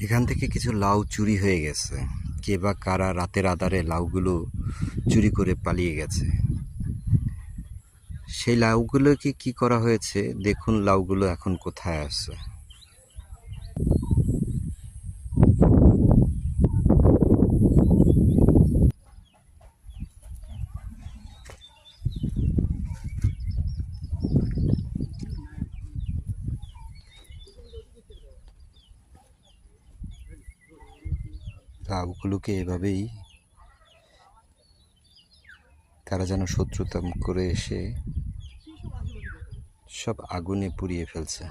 এখান থেকে কিছু লাউ চুরি হয়ে গেছে। কে বা কারা রাতের আঁধারে লাউগুলো চুরি করে পালিয়ে গেছে। সেই লাউগুলোকে কি করা হয়েছে দেখুন, লাউগুলো এখন কোথায় আছে। লাউগুলোকে এভাবেই কারা যেন শত্রুতা করে এসে সব আগুনে পুড়িয়ে ফেলছে।